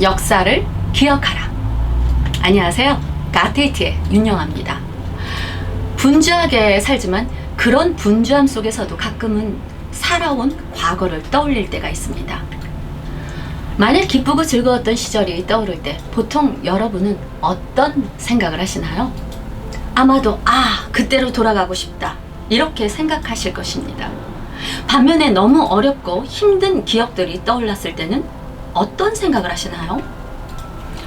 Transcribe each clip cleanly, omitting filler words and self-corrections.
역사를 기억하라. 안녕하세요. 가테이트의 윤영아입니다. 분주하게 살지만 그런 분주함 속에서도 가끔은 살아온 과거를 떠올릴 때가 있습니다. 만약 기쁘고 즐거웠던 시절이 떠오를 때 보통 여러분은 어떤 생각을 하시나요? 아마도 그때로 돌아가고 싶다 이렇게 생각하실 것입니다. 반면에 너무 어렵고 힘든 기억들이 떠올랐을 때는 어떤 생각을 하시나요?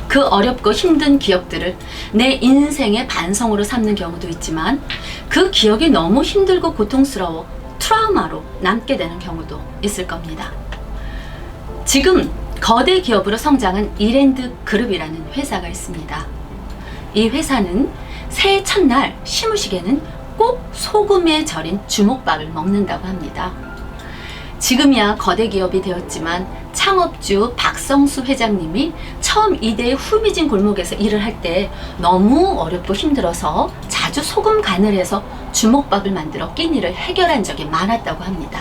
그 어렵고 힘든 기억들을 내 인생의 반성으로 삼는 경우도 있지만 그 기억이 너무 힘들고 고통스러워 트라우마로 남게 되는 경우도 있을 겁니다. 지금 거대 기업으로 성장한 이랜드 그룹이라는 회사가 있습니다. 이 회사는 새해 첫날 시무식에는 꼭 소금에 절인 주먹밥을 먹는다고 합니다. 지금이야 거대 기업이 되었지만 창업주 박성수 회장님이 처음 이대의 후미진 골목에서 일을 할 때 너무 어렵고 힘들어서 자주 소금 간을 해서 주먹밥을 만들어 끼니를 해결한 적이 많았다고 합니다.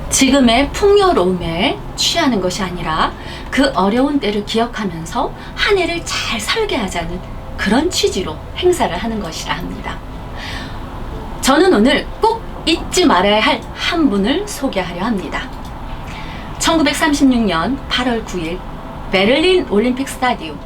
지금의 풍요로움에 취하는 것이 아니라 그 어려운 때를 기억하면서 한 해를 잘 설계하자는 그런 취지로 행사를 하는 것이라 합니다. 저는 오늘 꼭 잊지 말아야 할 한 분을 소개하려 합니다. 1936년 8월 9일 베를린 올림픽 스타디움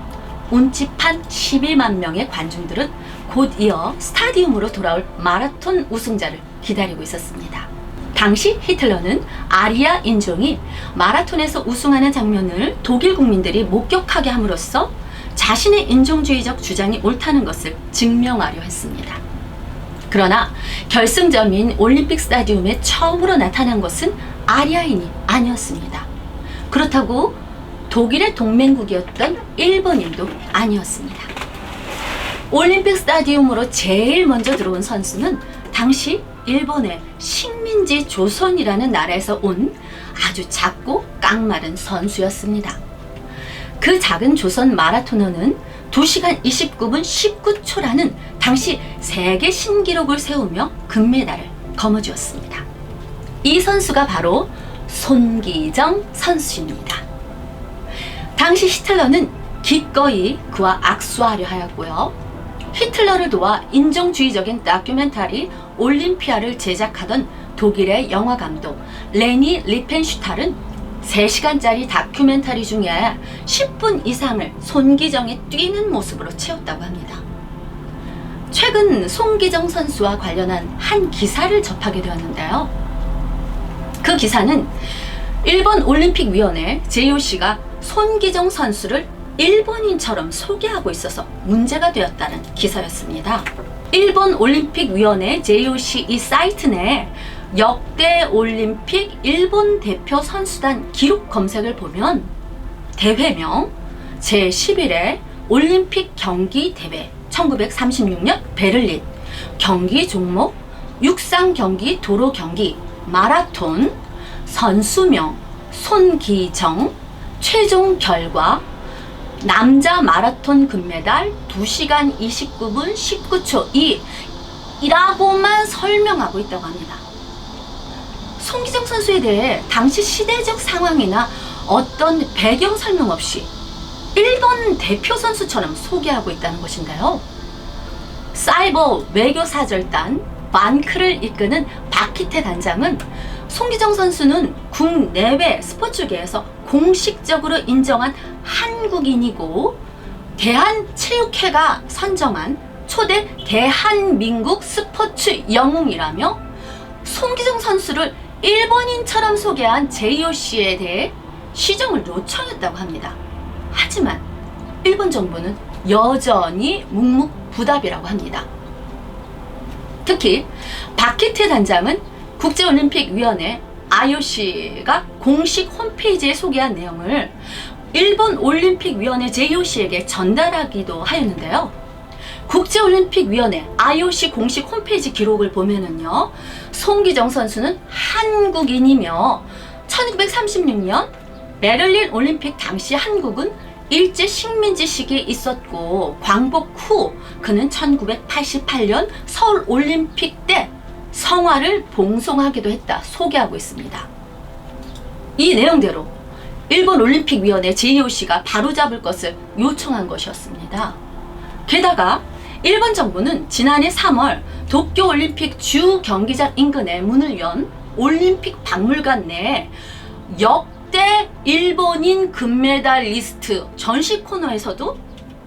운집한 12만 명의 관중들은 곧 이어 스타디움으로 돌아올 마라톤 우승자를 기다리고 있었습니다. 당시 히틀러는 아리아 인종이 마라톤에서 우승하는 장면을 독일 국민들이 목격하게 함으로써 자신의 인종주의적 주장이 옳다는 것을 증명하려 했습니다. 그러나 결승점인 올림픽 스타디움에 처음으로 나타난 것은 아리아인이 아니었습니다. 그렇다고 독일의 동맹국이었던 일본인도 아니었습니다. 올림픽 스타디움으로 제일 먼저 들어온 선수는 당시 일본의 식민지 조선이라는 나라에서 온 아주 작고 깡마른 선수였습니다. 그 작은 조선 마라토너는 2시간 29분 19초라는 당시 세계 신기록을 세우며 금메달을 거머쥐었습니다. 이 선수가 바로 손기정 선수입니다. 당시 히틀러는 기꺼이 그와 악수하려 하였고요. 히틀러를 도와 인종주의적인 다큐멘터리 올림피아를 제작하던 독일의 영화감독 레니 리펜슈탈은 3시간짜리 다큐멘터리 중에 10분 이상을 손기정이 뛰는 모습으로 채웠다고 합니다. 최근 손기정 선수와 관련한 한 기사를 접하게 되었는데요. 그 기사는 일본 올림픽위원회 JOC가 손기정 선수를 일본인처럼 소개하고 있어서 문제가 되었다는 기사였습니다. 일본 올림픽위원회 JOC 이 사이트 내에 역대 올림픽 일본 대표 선수단 기록 검색을 보면 대회명 제11회 올림픽 경기 대회 1936년 베를린 경기 종목 육상 경기 도로 경기 마라톤 선수명 손기정 최종 결과 남자 마라톤 금메달 2시간 29분 19초 이라고만 설명하고 있다고 합니다. 손기정 선수에 대해 당시 시대적 상황이나 어떤 배경 설명 없이 일본 대표 선수처럼 소개하고 있다는 것인데요. 사이버 외교사절단 반크를 이끄는 박희태 단장은 손기정 선수는 국내외 스포츠계에서 공식적으로 인정한 한국인이고 대한체육회가 선정한 초대 대한민국 스포츠 영웅이라며 손기정 선수를 일본인처럼 소개한 JOC에 대해 시정을 요청했다고 합니다. 하지만 일본 정부는 여전히 묵묵부답이라고 합니다. 특히 박희태 단장은 국제올림픽위원회 IOC가 공식 홈페이지에 소개한 내용을 일본 올림픽위원회 JOC에게 전달하기도 하였는데요. 국제올림픽위원회 IOC 공식 홈페이지 기록을 보면은요, 손기정 선수는 한국인이며 1936년 베를린 올림픽 당시 한국은 일제 식민지 시기에 있었고 광복 후 그는 1988년 서울 올림픽 때 성화를 봉송하기도 했다 소개하고 있습니다. 이 내용대로 일본 올림픽위원회 JOC가 바로잡을 것을 요청한 것이었습니다. 게다가 일본 정부는 지난해 3월 도쿄올림픽 주 경기장 인근에 문을 연 올림픽 박물관 내에 역대 일본인 금메달리스트 전시 코너에서도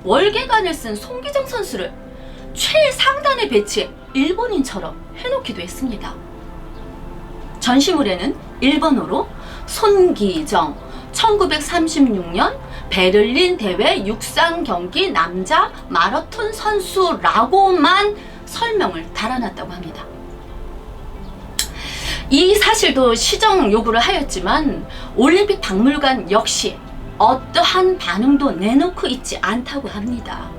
월계관을 쓴 송기정 선수를 최상단에 배치해 일본인처럼 해놓기도 했습니다. 전시물에는 일본어로 손기정 1936년 베를린 대회 육상 경기 남자 마라톤 선수라고만 설명을 달아놨다고 합니다. 이 사실도 시정 요구를 하였지만 올림픽 박물관 역시 어떠한 반응도 내놓고 있지 않다고 합니다.